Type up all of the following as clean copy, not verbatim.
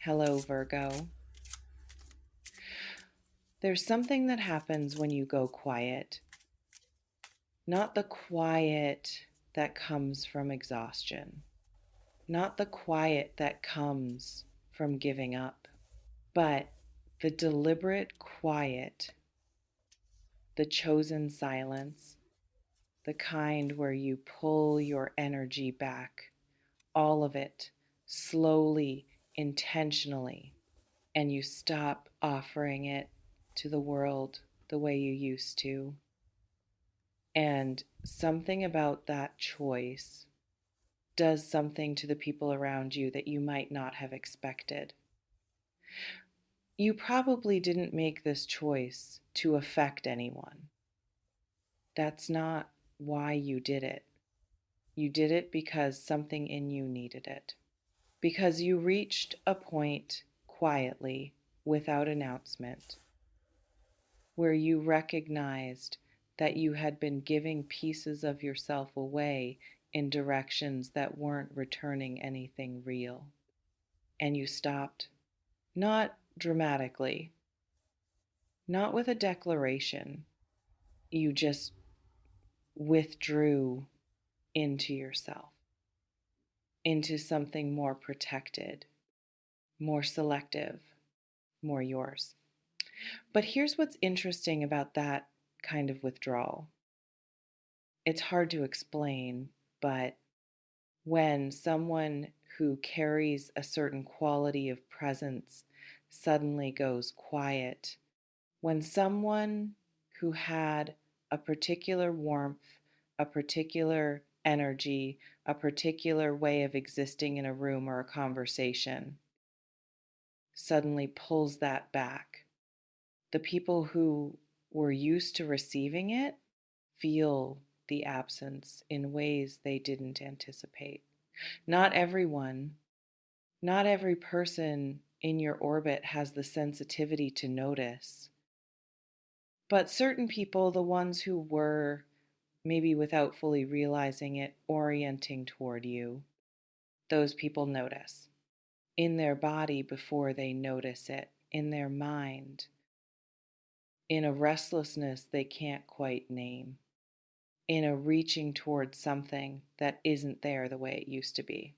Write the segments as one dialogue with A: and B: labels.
A: Hello, Virgo. There's something that happens when you go quiet. Not the quiet that comes from exhaustion, not the quiet that comes from giving up, but the deliberate quiet, the chosen silence, the kind where you pull your energy back, all of it, slowly, intentionally, and you stop offering it to the world the way you used to. And something about that choice does something to the people around you that you might not have expected. You probably didn't make this choice to affect anyone. That's not why you did it. You did it because something in you needed it. Because you reached a point quietly, without announcement, where you recognized that you had been giving pieces of yourself away in directions that weren't returning anything real. And you stopped, not dramatically, not with a declaration. You just withdrew into yourself, into something more protected, more selective, more yours. But here's what's interesting about that kind of withdrawal. It's hard to explain, but when someone who carries a certain quality of presence suddenly goes quiet, when someone who had a particular warmth, a particular energy, a particular way of existing in a room or a conversation suddenly pulls that back, the people who were used to receiving it feel the absence in ways they didn't anticipate. Not everyone, not every person in your orbit has the sensitivity to notice. But certain people, the ones who were, maybe without fully realizing it, orienting toward you, those people notice in their body before they notice it, in their mind, in a restlessness they can't quite name, in a reaching towards something that isn't there the way it used to be,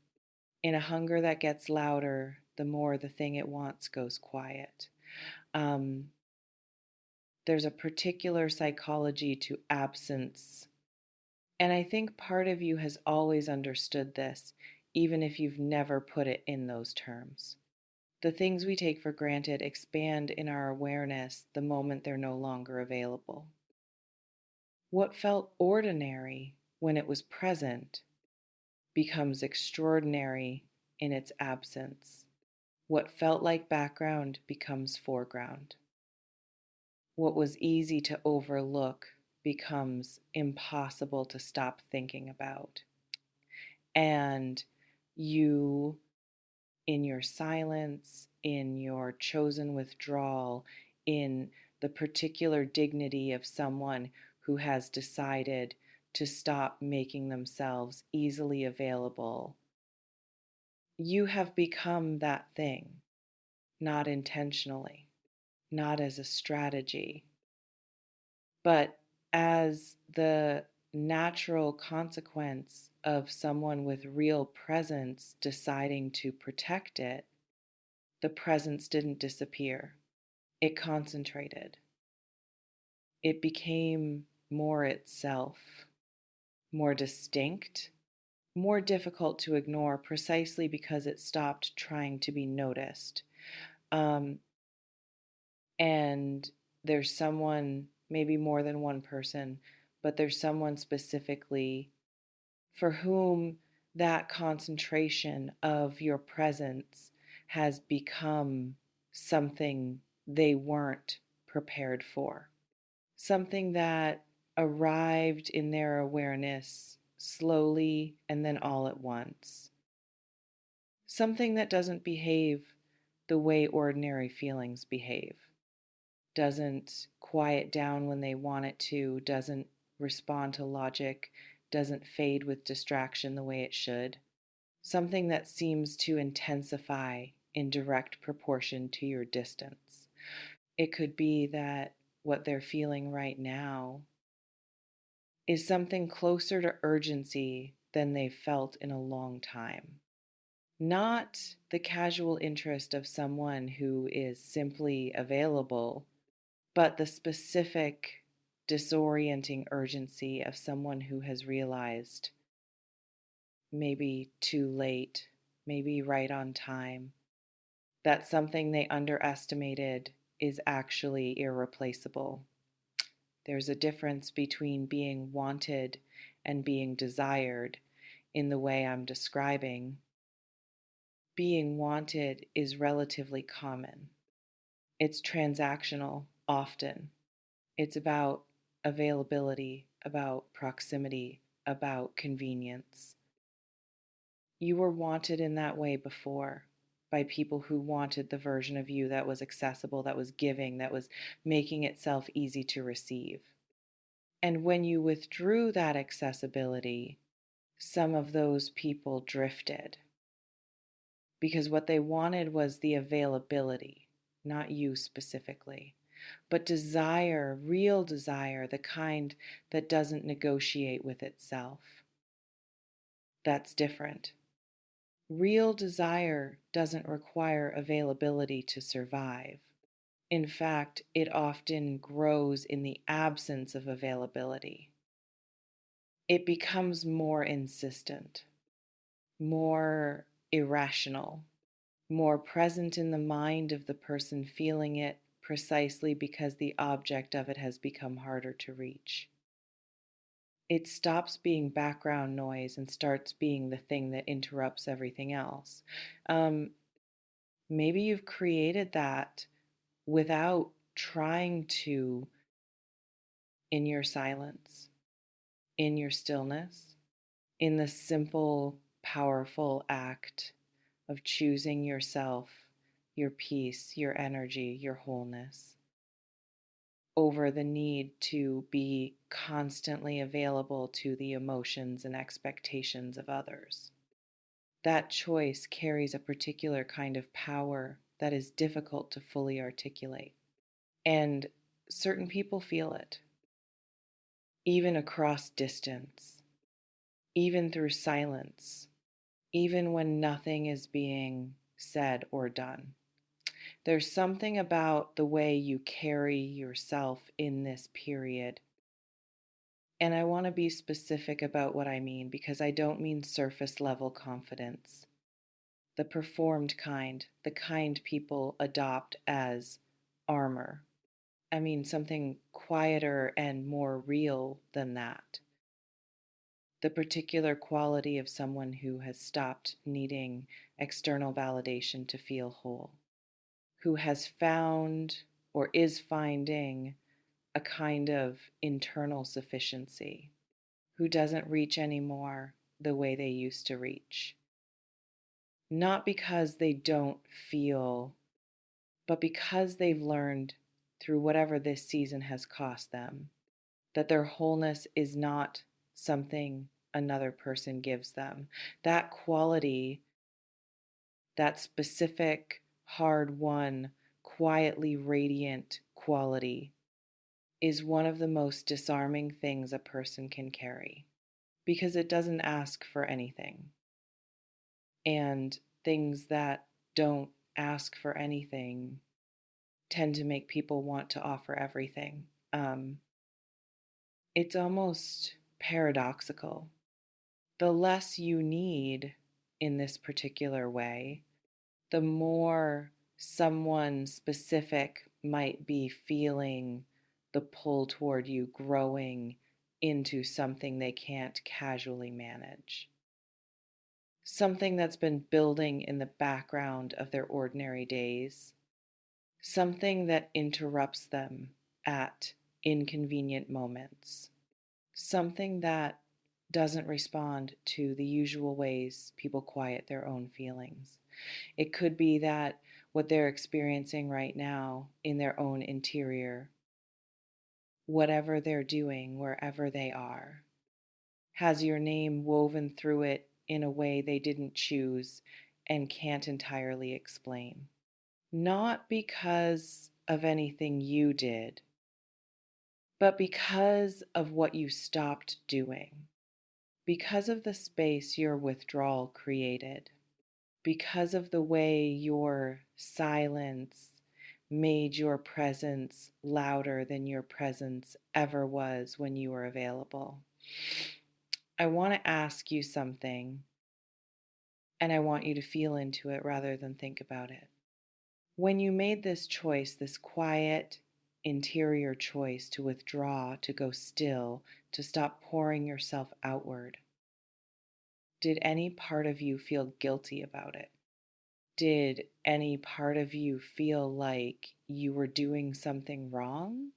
A: in a hunger that gets louder the more the thing it wants goes quiet. Um, there's a particular psychology to absence. And I think part of you has always understood this, even if you've never put it in those terms. The things we take for granted expand in our awareness the moment they're no longer available. What felt ordinary when it was present becomes extraordinary in its absence. What felt like background becomes foreground. What was easy to overlook becomes impossible to stop thinking about. And you, in your silence, in your chosen withdrawal, in the particular dignity of someone who has decided to stop making themselves easily available, you have become that thing, not intentionally, not as a strategy, but as the natural consequence of someone with real presence deciding to protect it. The presence didn't disappear, it concentrated. It became more itself, more distinct, more difficult to ignore precisely because it stopped trying to be noticed. Um, and there's someone, maybe more than one person, but there's someone specifically for whom that concentration of your presence has become something they weren't prepared for, something that arrived in their awareness slowly and then all at once, something that doesn't behave the way ordinary feelings behave, doesn't quiet down when they want it to, doesn't respond to logic, doesn't fade with distraction the way it should. Something that seems to intensify in direct proportion to your distance. It could be that what they're feeling right now is something closer to urgency than they've felt in a long time. Not the casual interest of someone who is simply available, but the specific disorienting urgency of someone who has realized, maybe too late, maybe right on time, that something they underestimated is actually irreplaceable. There's a difference between being wanted and being desired in the way I'm describing. Being wanted is relatively common. It's transactional often. It's about availability, about proximity, about convenience. You were wanted in that way before by people who wanted the version of you that was accessible, that was giving, that was making itself easy to receive. And when you withdrew that accessibility, some of those people drifted because what they wanted was the availability, not you specifically, but desire, real desire, the kind that doesn't negotiate with itself. That's different. Real desire doesn't require availability to survive. In fact, it often grows in the absence of availability. It becomes more insistent, more irrational, more present in the mind of the person feeling it precisely because the object of it has become harder to reach. It stops being background noise and starts being the thing that interrupts everything else. Maybe you've created that without trying to, in your silence, in your stillness, in the simple, powerful act of choosing yourself, your peace, your energy, your wholeness, over the need to be constantly available to the emotions and expectations of others. That choice carries a particular kind of power that is difficult to fully articulate. And certain people feel it, even across distance, even through silence, even when nothing is being said or done. There's something about the way you carry yourself in this period. And I want to be specific about what I mean because I don't mean surface level confidence, the performed kind, the kind people adopt as armor. I mean something quieter and more real than that. The particular quality of someone who has stopped needing external validation to feel whole, who has found or is finding a kind of internal sufficiency, who doesn't reach anymore the way they used to reach. Not because they don't feel, but because they've learned through whatever this season has cost them that their wholeness is not something another person gives them. That quality, that specific, hard won, quietly radiant quality, is one of the most disarming things a person can carry because it doesn't ask for anything. And things that don't ask for anything tend to make people want to offer everything. It's almost paradoxical. The less you need in this particular way, the more someone specific might be feeling the pull toward you growing into something they can't casually manage. Something that's been building in the background of their ordinary days. Something that interrupts them at inconvenient moments. Something that doesn't respond to the usual ways people quiet their own feelings. It could be that what they're experiencing right now in their own interior, whatever they're doing, wherever they are, has your name woven through it in a way they didn't choose, and can't entirely explain. Not because of anything you did, but because of what you stopped doing, because of the space your withdrawal created, because of the way your silence made your presence louder than your presence ever was when you were available. I want to ask you something, and I want you to feel into it rather than think about it. When you made this choice, this quiet interior choice to withdraw, to go still, to stop pouring yourself outward, did any part of you feel guilty about it? Did any part of you feel like you were doing something wrong?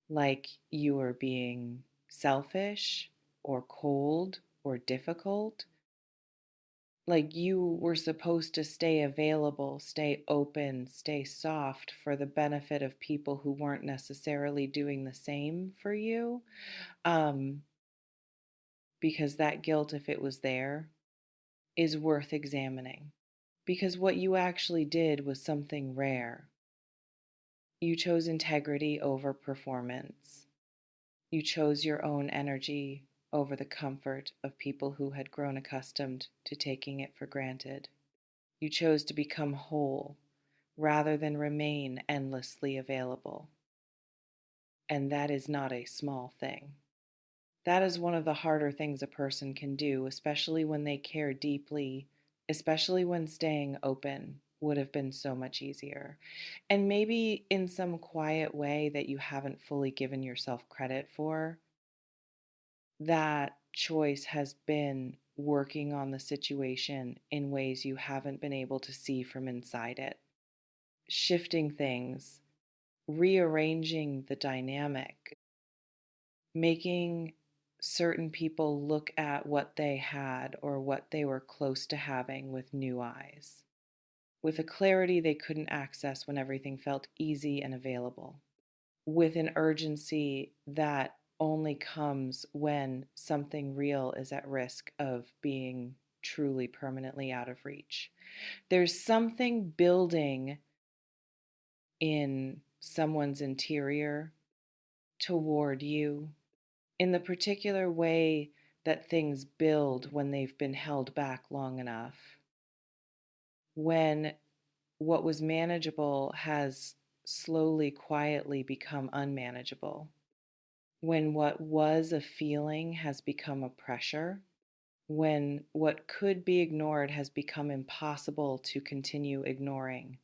A: Like you were being selfish or cold or difficult? Like you were supposed to stay available, stay open, stay soft for the benefit of people who weren't necessarily doing the same for you? Um, because that guilt, if it was there, is worth examining. Because what you actually did was something rare. You chose integrity over performance. You chose your own energy over the comfort of people who had grown accustomed to taking it for granted. You chose to become whole rather than remain endlessly available. And that is not a small thing. That is one of the harder things a person can do, especially when they care deeply, especially when staying open would have been so much easier. And maybe in some quiet way that you haven't fully given yourself credit for, that choice has been working on the situation in ways you haven't been able to see from inside it, shifting things, rearranging the dynamic, making certain people look at what they had or what they were close to having with new eyes, with a clarity they couldn't access when everything felt easy and available, with an urgency that only comes when something real is at risk of being truly permanently out of reach. There's something building in someone's interior toward you in the particular way that things build when they've been held back long enough. When what was manageable has slowly, quietly become unmanageable. When what was a feeling has become a pressure. When what could be ignored has become impossible to continue ignoring.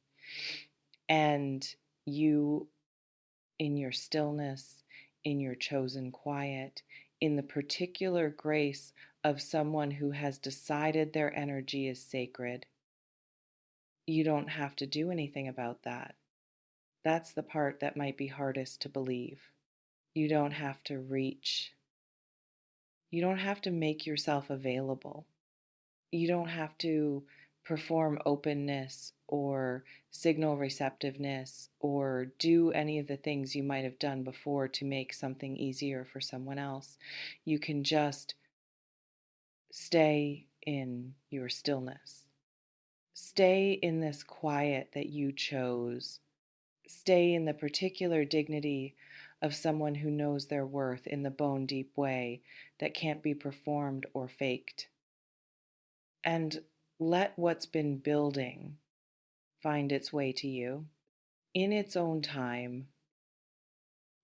A: And you, in your stillness, in your chosen quiet, in the particular grace of someone who has decided their energy is sacred, you don't have to do anything about that. That's the part that might be hardest to believe. You don't have to reach. You don't have to make yourself available. You don't have to perform openness or signal receptiveness or do any of the things you might have done before to make something easier for someone else. You can just stay in your stillness. Stay in this quiet that you chose. Stay in the particular dignity of someone who knows their worth in the bone deep way that can't be performed or faked. And let what's been building find its way to you in its own time,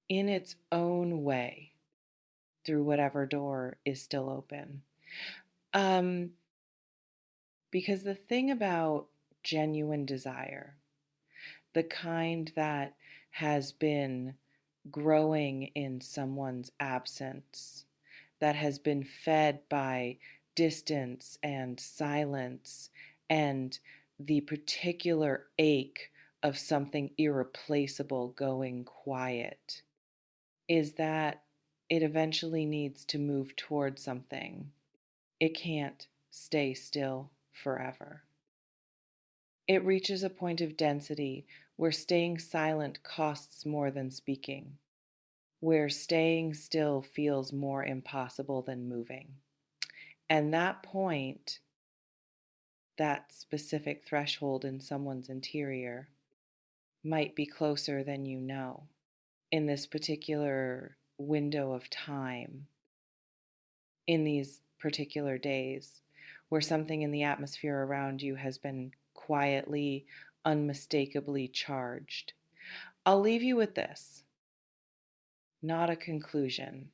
A: in its own way, through whatever door is still open. Um, because the thing about genuine desire, the kind that has been growing in someone's absence, that has been fed by distance and silence and the particular ache of something irreplaceable going quiet, is that it eventually needs to move toward something. It can't stay still forever. It reaches a point of density where staying silent costs more than speaking, where staying still feels more impossible than moving. And that point that specific threshold in someone's interior might be closer than you know in this particular window of time, in these particular days, where something in the atmosphere around you has been quietly, unmistakably charged. I'll leave you with this: not a conclusion,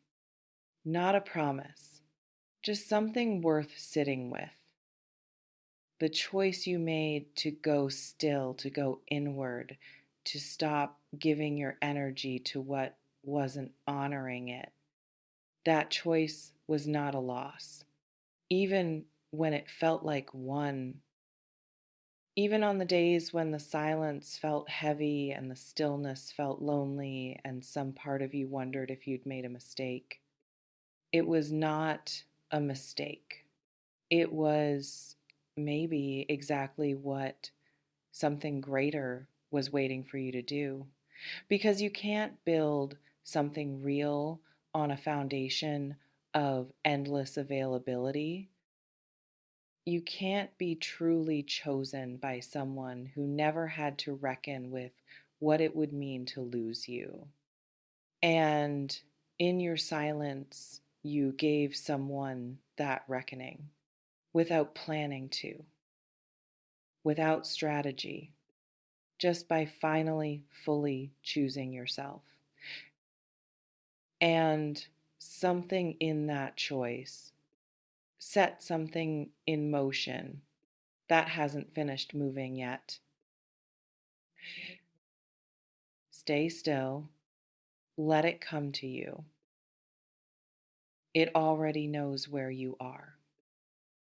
A: not a promise, just something worth sitting with. The choice you made to go still, to go inward, to stop giving your energy to what wasn't honoring it, that choice was not a loss. Even when it felt like one, even on the days when the silence felt heavy and the stillness felt lonely, and some part of you wondered if you'd made a mistake, it was not a mistake. It was maybe exactly what something greater was waiting for you to do. Because you can't build something real on a foundation of endless availability. You can't be truly chosen by someone who never had to reckon with what it would mean to lose you. And in your silence, you gave someone that reckoning without planning to, without strategy, just by finally fully choosing yourself. And something in that choice set something in motion that hasn't finished moving yet. Stay still, let it come to you. It already knows where you are.